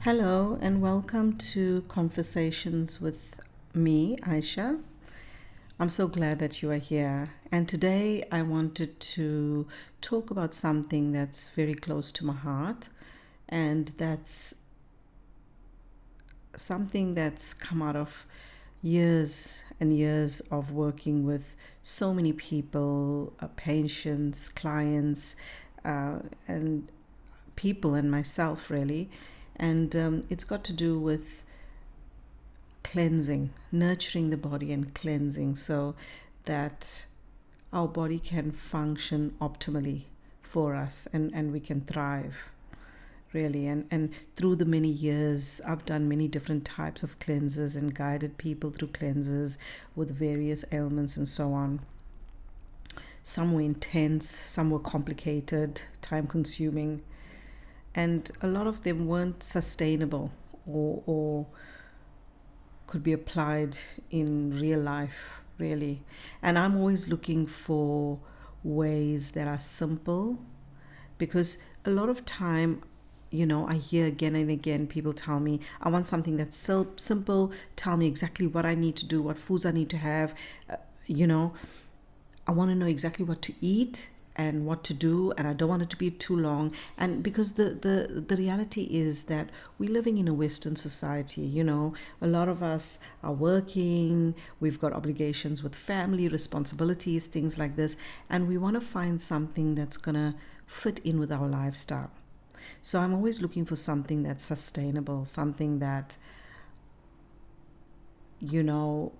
Hello and welcome to Conversations with me, Ayesha. I'm so glad that you are here. And today I wanted to talk about something that's very close to my heart, and that's something that's come out of years and years of working with so many people, patients, clients, and people, and myself, really. And it's got to do with cleansing, nurturing the body and cleansing so that our body can function optimally for us and we can thrive really. And through the many years I've done many different types of cleanses and guided people through cleanses with various ailments and so on. Some were intense, some were complicated, time consuming, and a lot of them weren't sustainable or could be applied in real life, really. And I'm always looking for ways that are simple, because a lot of time, I hear again and again people tell me, I want something that's so simple, tell me exactly what I need to do, what foods I need to have. You know, I want to know exactly what to eat and what to do, and I don't want it to be too long. And because the reality is that we're living in a Western society, a lot of us are working, we've got obligations with family, responsibilities, things like this, and we want to find something that's gonna fit in with our lifestyle. So I'm always looking for something that's sustainable, something that, you know,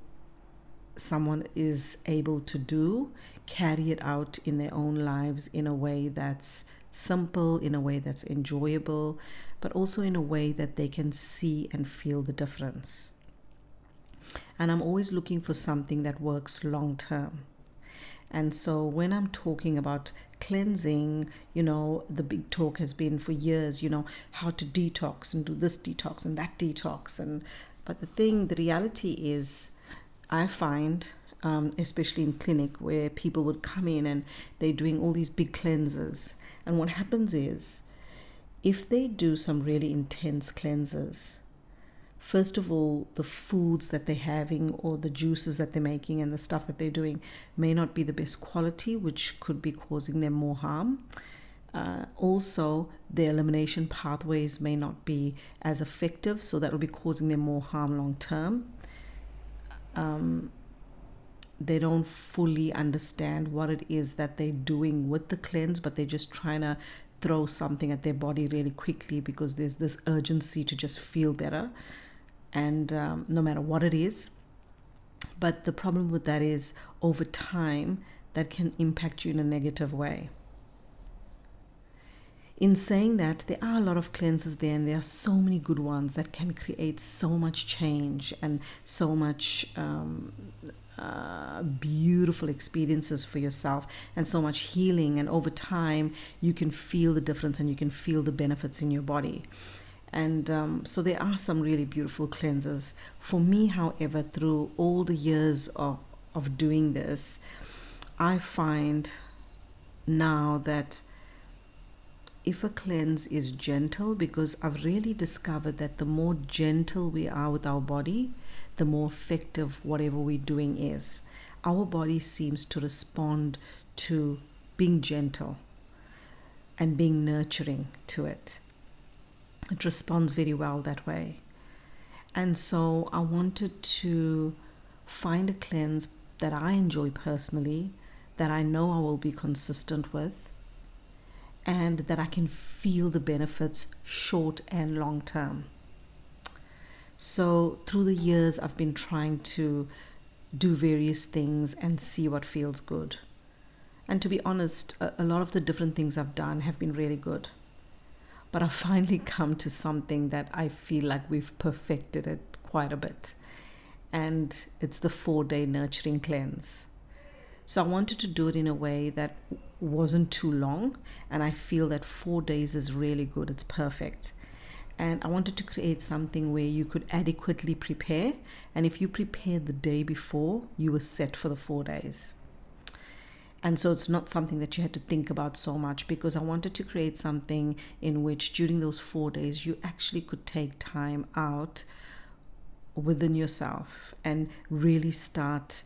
someone is able to do, carry it out in their own lives in a way that's simple, in a way that's enjoyable, but also in a way that they can see and feel the difference. And I'm always looking for something that works long term. And so when I'm talking about cleansing, the big talk has been for years, how to detox and do this detox and that detox. But the reality is, I find, especially in clinic, where people would come in and they're doing all these big cleanses. And what happens is, if they do some really intense cleanses, first of all, the foods that they're having or the juices that they're making and the stuff that they're doing may not be the best quality, which could be causing them more harm. Also, the elimination pathways may not be as effective, so that will be causing them more harm long term. They don't fully understand what it is that they're doing with the cleanse, but they're just trying to throw something at their body really quickly because there's this urgency to just feel better, and no matter what it is. But the problem with that is, over time, that can impact you in a negative way. In saying that, there are a lot of cleanses there, and there are so many good ones that can create so much change and so much beautiful experiences for yourself and so much healing. And over time, you can feel the difference and you can feel the benefits in your body. And so there are some really beautiful cleanses. For me, however, through all the years of doing this, I find now that if a cleanse is gentle, because I've really discovered that the more gentle we are with our body, the more effective whatever we're doing is. Our body seems to respond to being gentle and being nurturing to it. It responds very well that way. And so I wanted to find a cleanse that I enjoy personally, that I know I will be consistent with, and that I can feel the benefits short and long term. So through the years, I've been trying to do various things and see what feels good. And to be honest, a lot of the different things I've done have been really good. But I've finally come to something that I feel like we've perfected it quite a bit. And it's the 4-day nurturing cleanse. So I wanted to do it in a way that wasn't too long, and I feel that 4 days is really good. It's perfect. And I wanted to create something where you could adequately prepare, and if you prepared the day before, you were set for the 4 days. And so it's not something that you had to think about so much, because I wanted to create something in which during those 4 days you actually could take time out within yourself and really start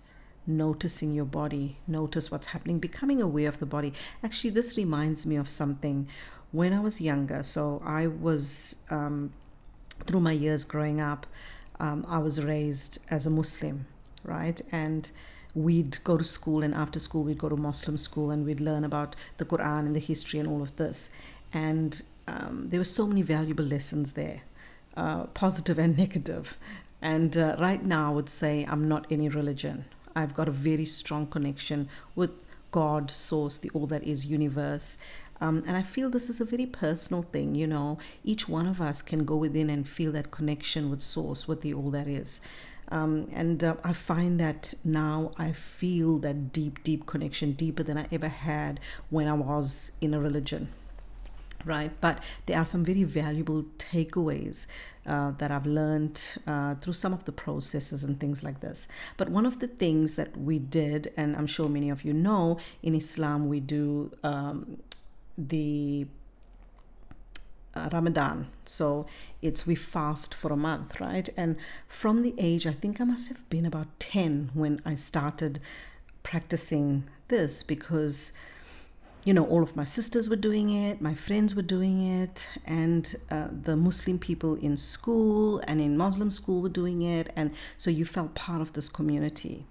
noticing your body, notice what's happening, becoming aware of the body. Actually, this reminds me of something when I was younger. So I was, through my years growing up, I was raised as a Muslim, right? And we'd go to school, and after school we'd go to Muslim school, and we'd learn about the Quran and the history and all of this. And there were so many valuable lessons there, positive and negative. And right now I would say I'm not any religion. I've got a very strong connection with God, source, the all that is universe. And I feel this is a very personal thing, you know. Each one of us can go within and feel that connection with source, with the all that is. I find that now I feel that deep connection, deeper than I ever had when I was in a religion. Right, but there are some very valuable takeaways that I've learned through some of the processes and things like this. But one of the things that we did, and I'm sure many of you know, in Islam we do the Ramadan. So we fast for a month, right? And from the age, I think I must have been about 10 when I started practicing this, because you know, all of my sisters were doing it, my friends were doing it, and the Muslim people in school and in Muslim school were doing it. And so you felt part of this community.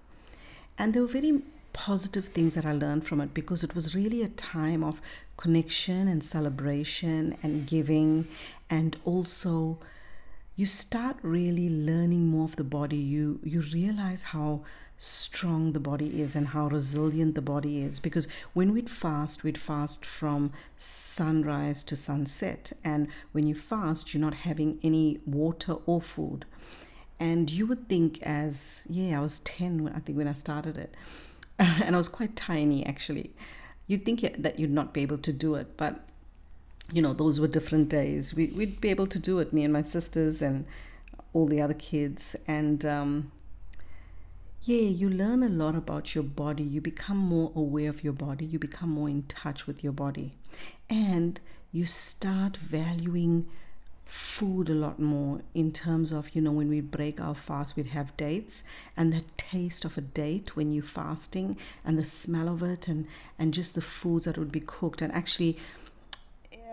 And there were very positive things that I learned from it, because it was really a time of connection and celebration and giving. And also you start really learning more of the body. You realize how strong the body is and how resilient the body is, because when we'd fast from sunrise to sunset. And when you fast, you're not having any water or food. And you would think, as I was 10 I think when I started it, and I was quite tiny actually, you'd think that you'd not be able to do it. But you know, those were different days. We'd be able to do it, me and my sisters and all the other kids. And you learn a lot about your body. You become more aware of your body. You become more in touch with your body. And you start valuing food a lot more, in terms of, you know, when we break our fast, we'd have dates, and that taste of a date when you're fasting, and the smell of it, and just the foods that would be cooked. And actually,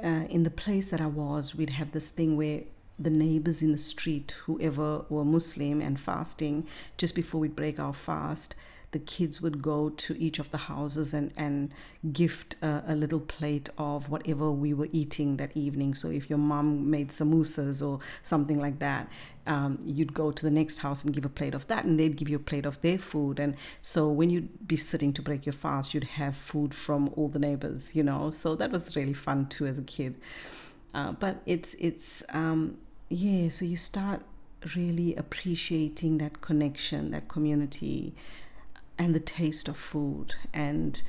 in the place that I was, we'd have this thing where the neighbors in the street, whoever were Muslim and fasting, just before we'd break our fast, the kids would go to each of the houses and gift a little plate of whatever we were eating that evening. So if your mom made samosas or something like that, you'd go to the next house and give a plate of that, and they'd give you a plate of their food. And so when you'd be sitting to break your fast, you'd have food from all the neighbors, you know. So that was really fun too as a kid. But so you start really appreciating that connection, that community, and the taste of food, and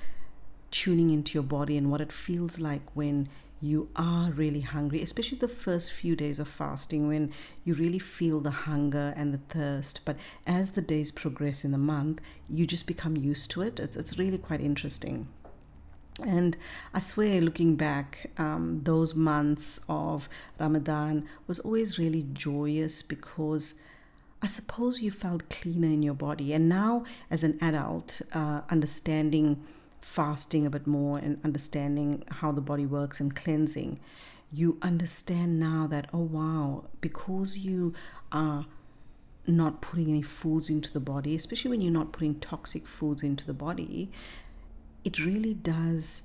tuning into your body and what it feels like when you are really hungry, especially the first few days of fasting, when you really feel the hunger and the thirst. But as the days progress in the month, you just become used to it. It's really quite interesting. And I swear, looking back, those months of Ramadan was always really joyous, because I suppose you felt cleaner in your body. And now, as an adult, understanding fasting a bit more and understanding how the body works and cleansing, you understand now that, oh wow, because you are not putting any foods into the body, especially when you're not putting toxic foods into the body, it really does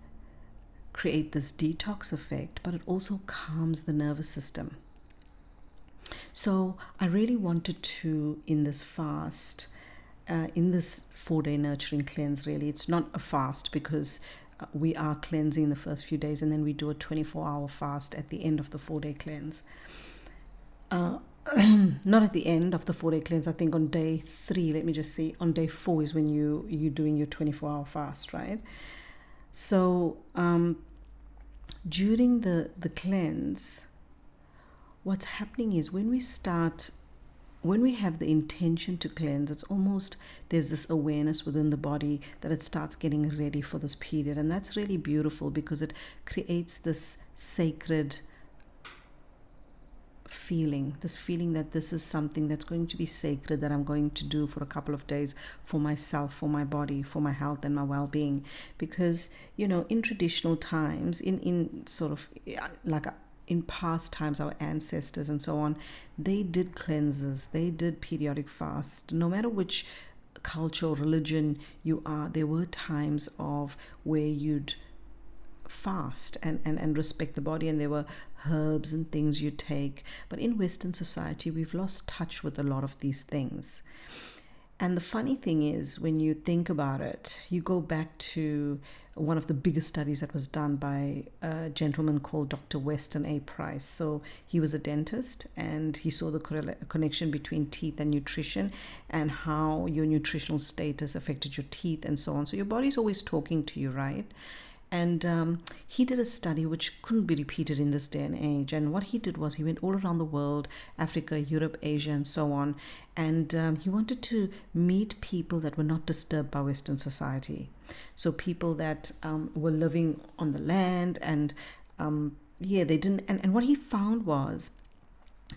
create this detox effect, but it also calms the nervous system. So I really wanted to, in this fast, in this 4-day nurturing cleanse, really, it's not a fast, because we are cleansing the first few days, and then we do a 24-hour fast at the end of the 4-day cleanse. Not at the end of the 4-day cleanse, I think on day 3, let me just see, on day 4 is when you're doing your 24-hour fast, right? So during the cleanse, what's happening is, when we start when we have the intention to cleanse, it's almost there's this awareness within the body that it starts getting ready for this period. And that's really beautiful because it creates this sacred feeling, this feeling that this is something that's going to be sacred, that I'm going to do for a couple of days for myself, for my body, for my health and my well-being. Because, you know, in traditional times, in sort of like in past times, our ancestors and so on, they did cleanses, they did periodic fast. No matter which culture or religion you are, there were times of where you'd fast and respect the body, and there were herbs and things you take. But in Western society, we've lost touch with a lot of these things. And the funny thing is, when you think about it, you go back to one of the biggest studies that was done by a gentleman called Dr. Weston A. Price. So he was a dentist, and he saw the connection between teeth and nutrition, and how your nutritional status affected your teeth and so on. So your body's always talking to you, right? And he did a study which couldn't be repeated in this day and age. And what he did was he went all around the world, Africa, Europe, Asia, and so on. And he wanted to meet people that were not disturbed by Western society. So people that were living on the land, and they didn't. And what he found was,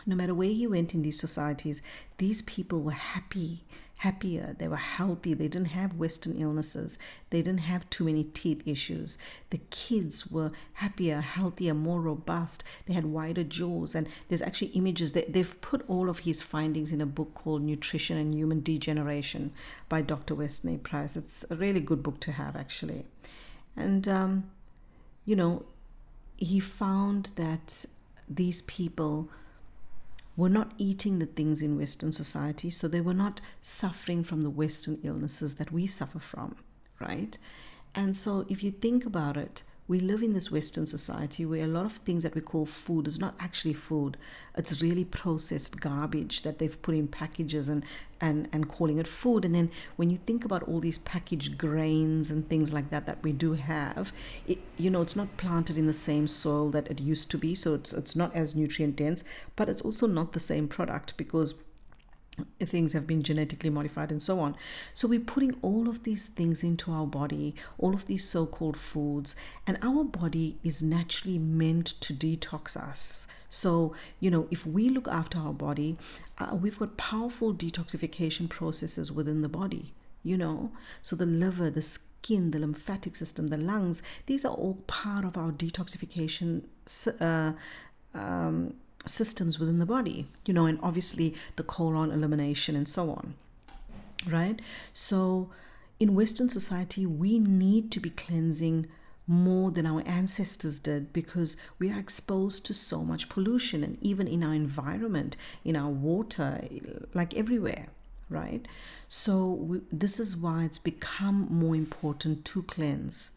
no matter where he went in these societies, these people were happier, they were healthy, they didn't have Western illnesses, they didn't have too many teeth issues. The kids were happier, healthier, more robust, they had wider jaws. And there's actually images that they've put all of his findings in a book called Nutrition and Human Degeneration by Dr. Weston A. Price. It's a really good book to have, actually. And he found that these people were not eating the things in Western society, so they were not suffering from the Western illnesses that we suffer from, right? And so if you think about it, we live in this Western society where a lot of things that we call food is not actually food. It's really processed garbage that they've put in packages and calling it food. And then when you think about all these packaged grains and things like that we do have, it's not planted in the same soil that it used to be, so it's not as nutrient dense, but it's also not the same product because things have been genetically modified and so on. So we're putting all of these things into our body, all of these so-called foods, and our body is naturally meant to detox us. So, if we look after our body, we've got powerful detoxification processes within the body, So the liver, the skin, the lymphatic system, the lungs, these are all part of our detoxification systems within the body, and obviously the colon elimination and so on, right? So in Western society, we need to be cleansing more than our ancestors did because we are exposed to so much pollution, and even in our environment, in our water, like everywhere, right? So this is why it's become more important to cleanse,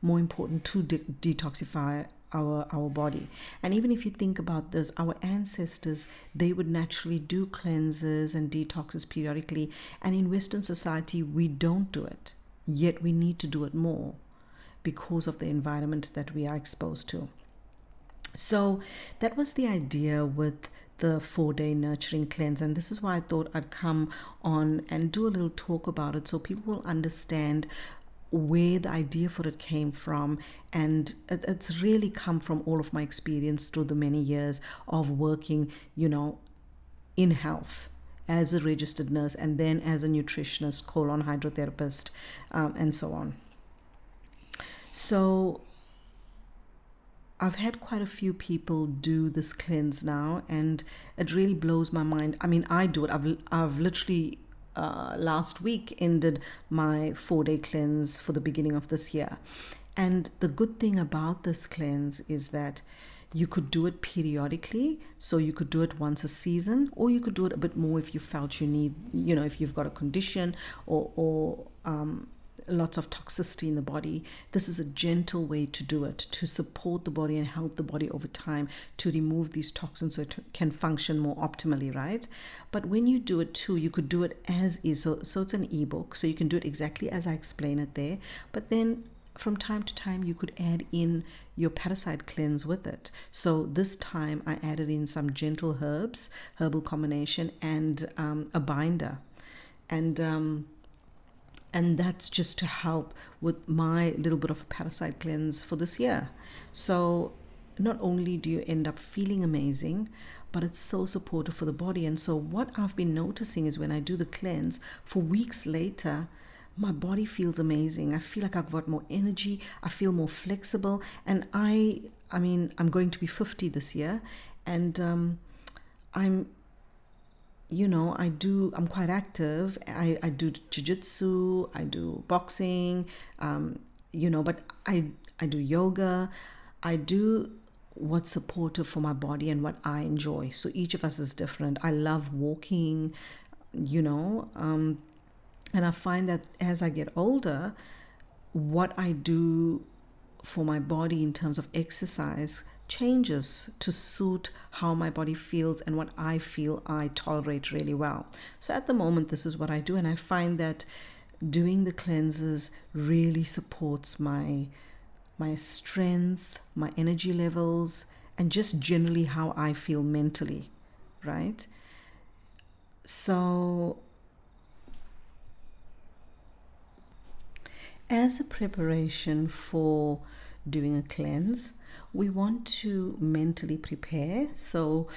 more important to detoxify our body. And even if you think about this, our ancestors, they would naturally do cleanses and detoxes periodically, and in Western society we don't do it, yet we need to do it more because of the environment that we are exposed to. So that was the idea with the 4-day nurturing cleanse, and this is why I thought I'd come on and do a little talk about it so people will understand where the idea for it came from. And it's really come from all of my experience through the many years of working, in health as a registered nurse, and then as a nutritionist, colon hydrotherapist, and so on. So I've had quite a few people do this cleanse now, and it really blows my mind. I mean, I do it. I've literally last week ended my 4-day cleanse for the beginning of this year. And the good thing about this cleanse is that you could do it periodically. So you could do it once a season, or you could do it a bit more if you felt you need, if you've got a condition or lots of toxicity in the body. This is a gentle way to do it, to support the body and help the body over time to remove these toxins so it can function more optimally, right? But when you do it too, you could do it as is. So it's an ebook, so you can do it exactly as I explain it there. But then from time to time you could add in your parasite cleanse with it. So this time I added in some gentle herbal combination, and a binder, and that's just to help with my little bit of a parasite cleanse for this year. So not only do you end up feeling amazing, but it's so supportive for the body. And so what I've been noticing is when I do the cleanse, for weeks later, my body feels amazing. I feel like I've got more energy. I feel more flexible. And I mean, I'm going to be 50 this year, and I'm I'm quite active. I do jiu-jitsu, I do boxing, but I do yoga. I do what's supportive for my body and what I enjoy. So each of us is different. I love walking, and I find that as I get older, what I do for my body in terms of exercise changes to suit how my body feels and what I feel I tolerate really well. So at the moment, this is what I do, and I find that doing the cleanses really supports my strength, my energy levels, and just generally how I feel mentally, right? So as a preparation for doing a cleanse, we want to mentally prepare. So,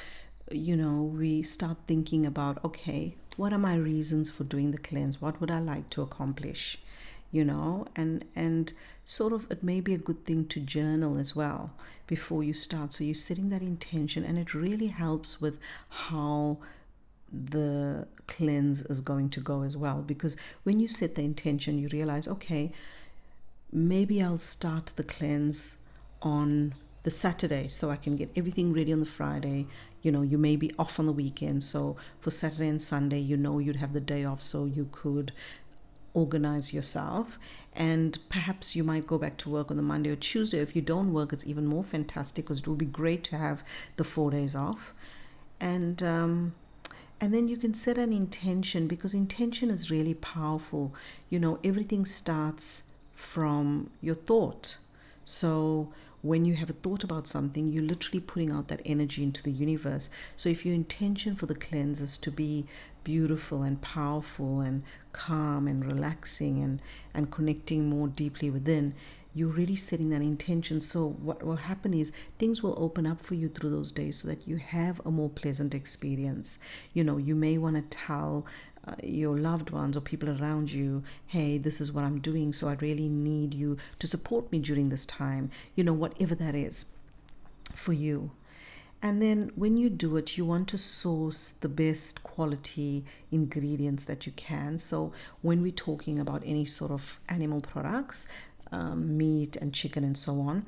we start thinking about, okay, what are my reasons for doing the cleanse? What would I like to accomplish? And sort of, it may be a good thing to journal as well before you start. So you're setting that intention, and it really helps with how the cleanse is going to go as well. Because when you set the intention, you realize, okay, maybe I'll start the cleanse on the Saturday so I can get everything ready on the Friday. You may be off on the weekend, so for Saturday and Sunday, you'd have the day off, so you could organize yourself. And perhaps you might go back to work on the Monday or Tuesday. If you don't work, it's even more fantastic, because it will be great to have the 4 days off. And then you can set an intention, because intention is really powerful. Everything starts from your thought. So when you have a thought about something, you're literally putting out that energy into the universe. So if your intention for the cleanse is to be beautiful and powerful and calm and relaxing and connecting more deeply within, you're really setting that intention. So what will happen is things will open up for you through those days so that you have a more pleasant experience. You may want to tell your loved ones or people around you, hey, this is what I'm doing, so I really need you to support me during this time, whatever that is for you. And then when you do it, you want to source the best quality ingredients that you can. So when we're talking about any sort of animal products, meat and chicken and so on,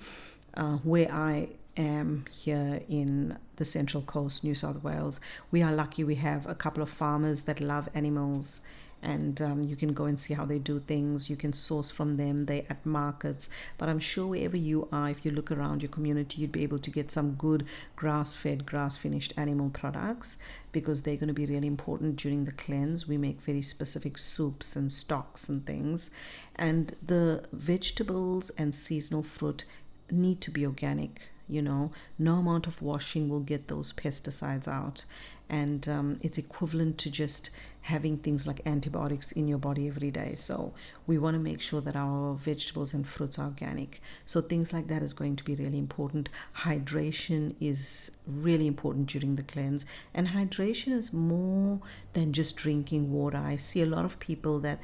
where I am here in the Central Coast, New South Wales, we are lucky. We have a couple of farmers that love animals, and you can go and see how they do things. You can source from them. They're at markets, but I'm sure wherever you are, if you look around your community, you'd be able to get some good grass-fed, grass-finished animal products, because they're going to be really important during the cleanse. We make very specific soups and stocks and things, and the vegetables and seasonal fruit need to be organic. No amount of washing will get those pesticides out, and it's equivalent to just having things like antibiotics in your body every day. So we want to make sure that our vegetables and fruits are organic. So things like that is going to be really important. Hydration is really important during the cleanse, and hydration is more than just drinking water. I see a lot of people that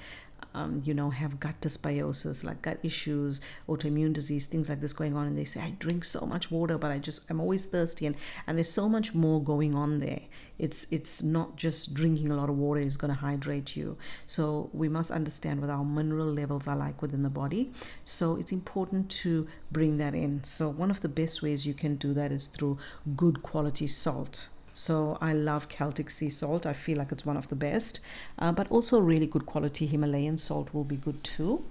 have gut dysbiosis, like gut issues, autoimmune disease, things like this going on, and they say, I drink so much water, but I'm always thirsty, and there's so much more going on there. It's not just drinking a lot of water is going to hydrate you. So we must understand what our mineral levels are like within the body. So it's important to bring that in. So one of the best ways you can do that is through good quality salt. So I love Celtic sea salt. I feel like it's one of the best, but also really good quality Himalayan salt will be good too.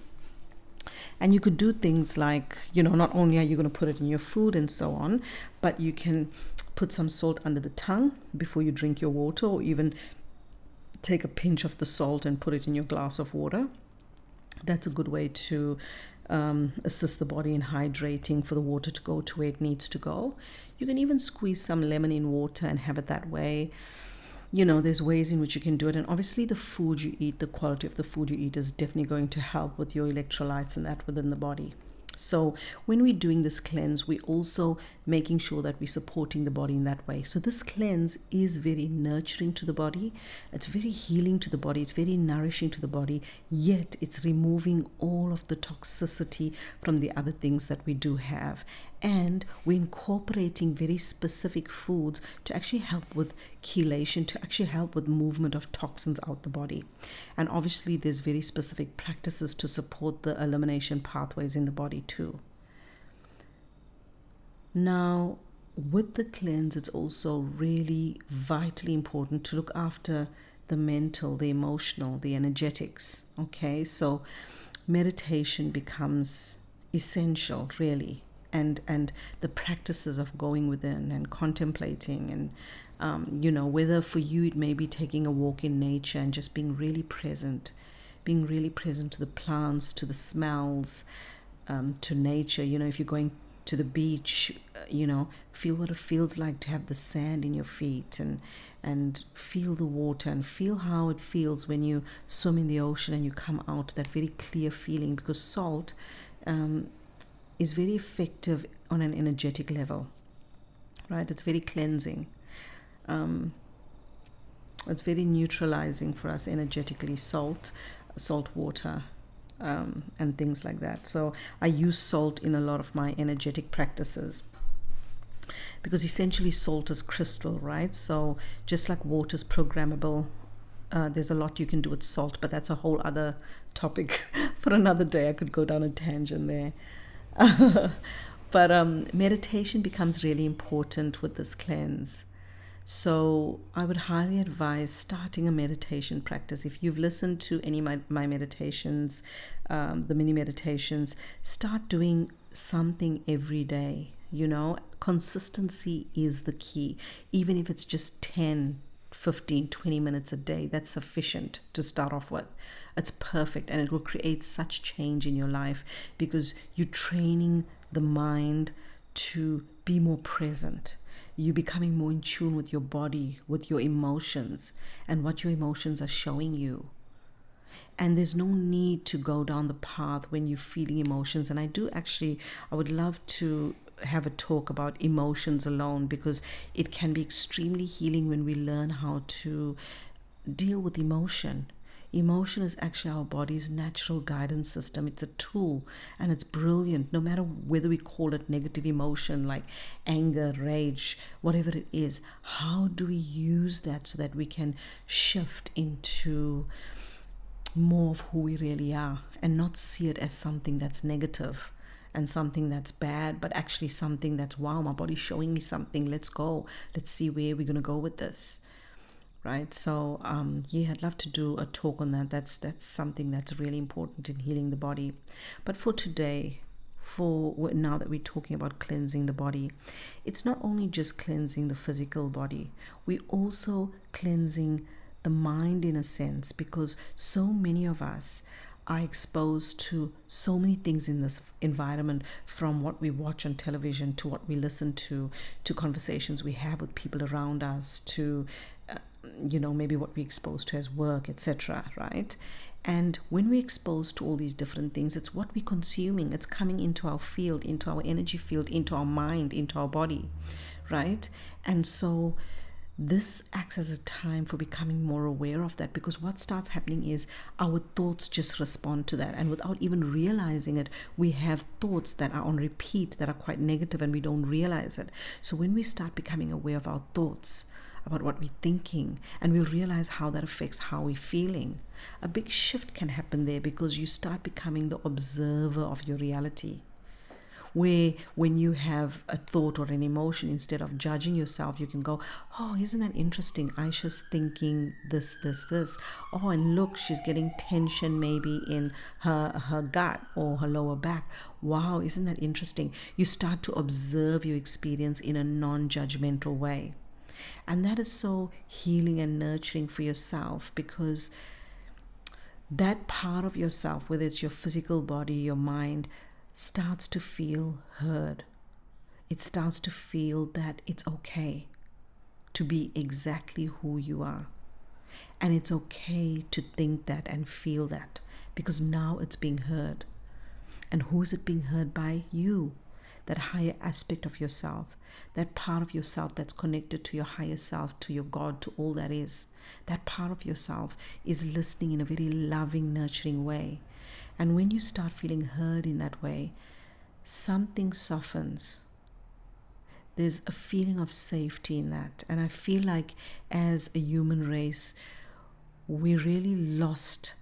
And you could do things like, not only are you going to put it in your food and so on, but you can put some salt under the tongue before you drink your water, or even take a pinch of the salt and put it in your glass of water. That's a good way to assist the body in hydrating, for the water to go to where it needs to go. You can even squeeze some lemon in water and have it that way. There's ways in which you can do it. And obviously the food you eat, the quality of the food you eat is definitely going to help with your electrolytes and that within the body. So when we're doing this cleanse, we're also making sure that we're supporting the body in that way. So this cleanse is very nurturing to the body. It's very healing to the body. It's very nourishing to the body. Yet it's removing all of the toxicity from the other things that we do have. And we're incorporating very specific foods to actually help with chelation, to actually help with movement of toxins out the body. And obviously there's very specific practices to support the elimination pathways in the body too. Now, with the cleanse, it's also really vitally important to look after the mental, the emotional, the energetics. Okay, so meditation becomes essential, really. And the practices of going within and contemplating, and whether for you it may be taking a walk in nature and just being really present to the plants, to the smells, to nature. If you're going to the beach, feel what it feels like to have the sand in your feet, and feel the water, and feel how it feels when you swim in the ocean and you come out, that very clear feeling, because salt is very effective on an energetic level, right? It's very cleansing. It's very neutralizing for us energetically, salt water, and things like that. So I use salt in a lot of my energetic practices, because essentially salt is crystal, right? So just like water is programmable, there's a lot you can do with salt, but that's a whole other topic for another day. I could go down a tangent there. But meditation becomes really important with this cleanse. So I would highly advise starting a meditation practice. If you've listened to any of my meditations, the mini meditations, start doing something every day. Consistency is the key. Even if it's just 10, 15, 20 minutes a day, that's sufficient to start off with. It's perfect, and it will create such change in your life, because you're training the mind to be more present. You're becoming more in tune with your body, with your emotions, and what your emotions are showing you. And there's no need to go down the path when you're feeling emotions. And I would love to have a talk about emotions alone, because it can be extremely healing when we learn how to deal with emotion. Emotion is actually our body's natural guidance system. It's a tool, and it's brilliant, no matter whether we call it negative emotion like anger, rage, whatever it is. How do we use that so that we can shift into more of who we really are, and not see it as something that's negative and something that's bad, but actually something that's, wow, my body's showing me something. Let's go. Let's see where we're going to go with this. Right? So I'd love to do a talk on that. That's something that's really important in healing the body. But for today, now that we're talking about cleansing the body, it's not only just cleansing the physical body, we're also cleansing the mind in a sense, because so many of us are exposed to so many things in this environment, from what we watch on television to what we listen to conversations we have with people around us, to maybe what we're exposed to as work, etc., right? And when we're exposed to all these different things, it's what we're consuming. It's coming into our field, into our energy field, into our mind, into our body, right? And so this acts as a time for becoming more aware of that, because what starts happening is our thoughts just respond to that, and without even realizing it, we have thoughts that are on repeat that are quite negative, and we don't realize it. So when we start becoming aware of our thoughts, about what we're thinking, and we'll realize how that affects how we're feeling, a big shift can happen there, because you start becoming the observer of your reality. Where when you have a thought or an emotion, instead of judging yourself, you can go, oh, isn't that interesting? Ayesha's thinking this. Oh, and look, she's getting tension maybe in her gut or her lower back. Wow, isn't that interesting? You start to observe your experience in a non-judgmental way. And that is so healing and nurturing for yourself, because that part of yourself, whether it's your physical body, your mind, starts to feel heard. It starts to feel that it's okay to be exactly who you are. And it's okay to think that and feel that, because now it's being heard. And who is it being heard by? You, that higher aspect of yourself, that part of yourself that's connected to your higher self, to your God, to all that is. That part of yourself is listening in a very loving, nurturing way. And when you start feeling heard in that way, something softens. There's a feeling of safety in that. And I feel like as a human race, we really lost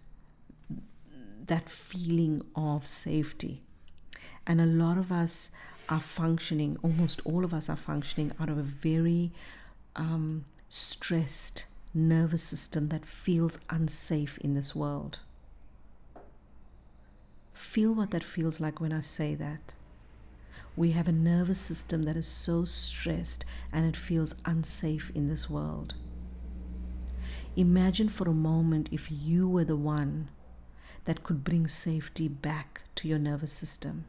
that feeling of safety. And a lot of us are functioning, almost all of us are functioning out of a very stressed nervous system that feels unsafe in this world. Feel what that feels like when I say that. We have a nervous system that is so stressed and it feels unsafe in this world. Imagine for a moment if you were the one that could bring safety back to your nervous system.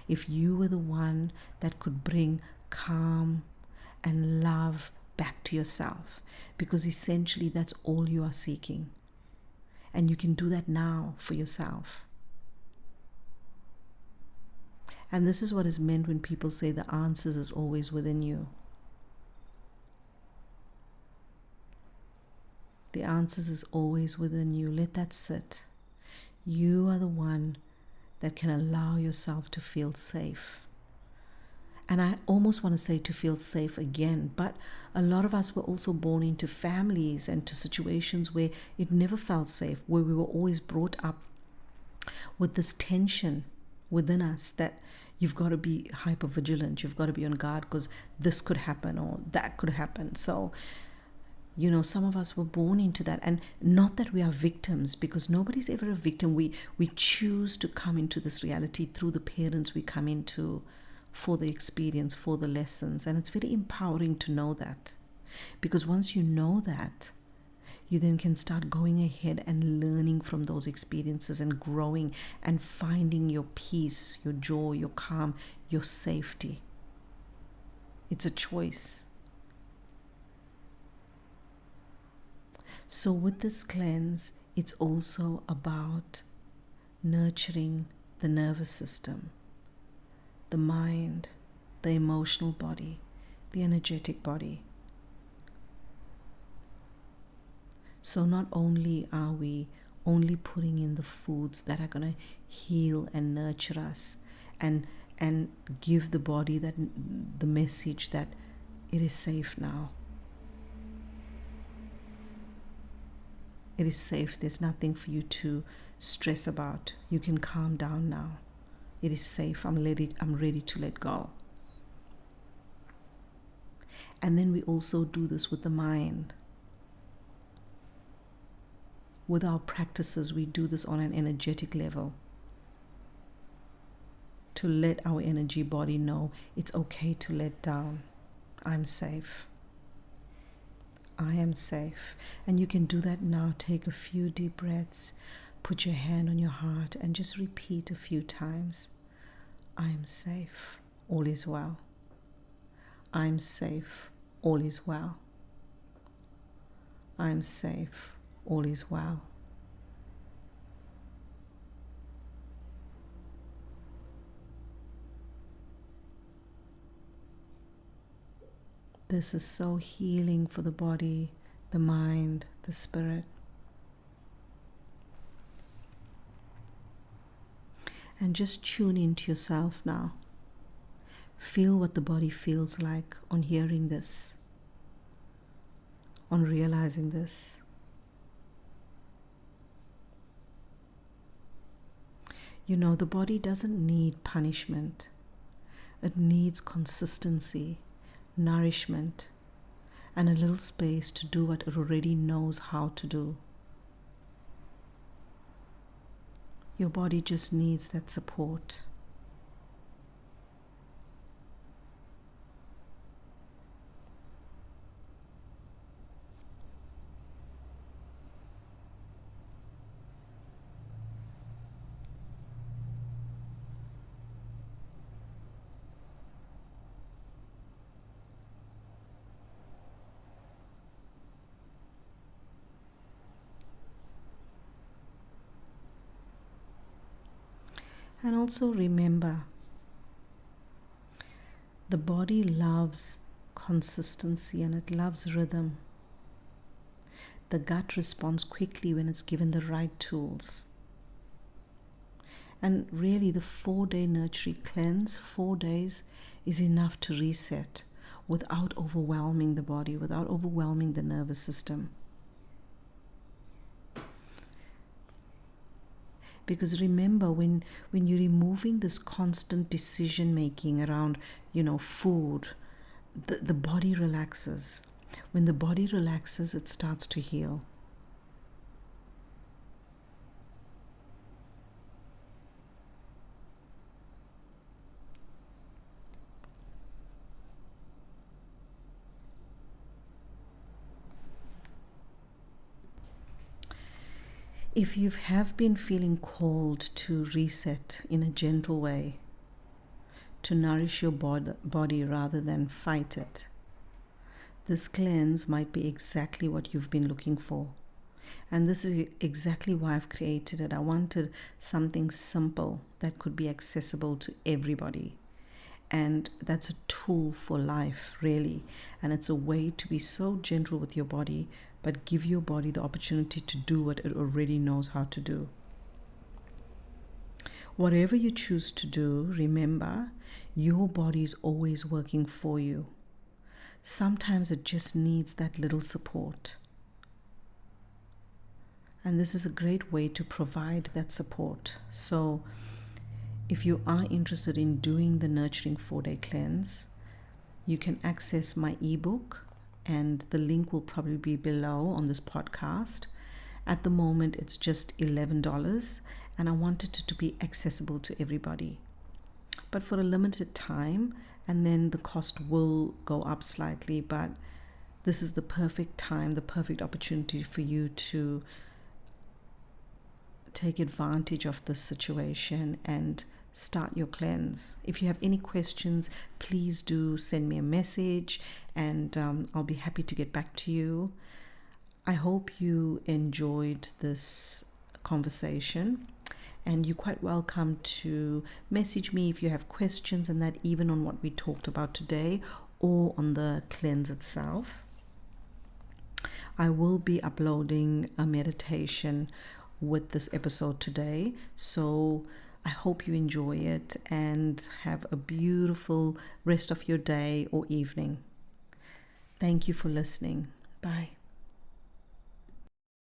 If you were the one that could bring calm and love back to yourself, because essentially that's all you are seeking. And you can do that now for yourself. And this is what is meant when people say the answers is always within you. The answers is always within you. Let that sit. You are the one that can allow yourself to feel safe. And I almost want to say to feel safe again, but a lot of us were also born into families and to situations where it never felt safe, where we were always brought up with this tension within us that you've got to be hyper vigilant, you've got to be on guard because this could happen or that could happen. So, some of us were born into that, and not that we are victims, because nobody's ever a victim. We choose to come into this reality through the parents we come into, for the experience, for the lessons. And it's very empowering to know that, because once you know that, you then can start going ahead and learning from those experiences and growing and finding your peace, your joy, your calm, your safety. It's a choice. So with this cleanse, it's also about nurturing the nervous system, the mind, the emotional body, the energetic body. So not only are we only putting in the foods that are going to heal and nurture us and give the body the message that it is safe now. It is safe. There's nothing for you to stress about. You can calm down now. It is safe. I'm ready to let go. And then we also do this with the mind. With our practices, we do this on an energetic level, to let our energy body know it's okay to let down. I'm safe. I am safe. And you can do that now. Take a few deep breaths, put your hand on your heart, and just repeat a few times. I am safe. All is well. I am safe. All is well. I am safe. All is well. This is so healing for the body, the mind, the spirit. And just tune into yourself now. Feel what the body feels like on hearing this, on realizing this. The body doesn't need punishment. It needs consistency, nourishment, and a little space to do what it already knows how to do. Your body just needs that support. And also remember, the body loves consistency and it loves rhythm. The gut responds quickly when it's given the right tools. And really, the 4-day nurturing cleanse, 4 days is enough to reset without overwhelming the body, without overwhelming the nervous system. Because remember, when you're removing this constant decision making around, food, the body relaxes. When the body relaxes, it starts to heal. If you have been feeling called to reset in a gentle way, to nourish your body rather than fight it, this cleanse might be exactly what you've been looking for. And this is exactly why I've created it. I wanted something simple that could be accessible to everybody. And that's a tool for life, really. And it's a way to be so gentle with your body, but give your body the opportunity to do what it already knows how to do. Whatever you choose to do, remember, your body is always working for you. Sometimes it just needs that little support. And this is a great way to provide that support. So if you are interested in doing the Nurturing 4-Day Cleanse, you can access my ebook, and the link will probably be below on this podcast. At the moment, it's just $11, and I wanted it to be accessible to everybody. But for a limited time, and then the cost will go up slightly, but this is the perfect time, the perfect opportunity for you to take advantage of this situation and start your cleanse. If you have any questions, please do send me a message, and I'll be happy to get back to you. I hope you enjoyed this conversation, and you're quite welcome to message me if you have questions, and that even on what we talked about today or on the cleanse itself. I will be uploading a meditation with this episode today, so I hope you enjoy it and have a beautiful rest of your day or evening. Thank you for listening. Bye.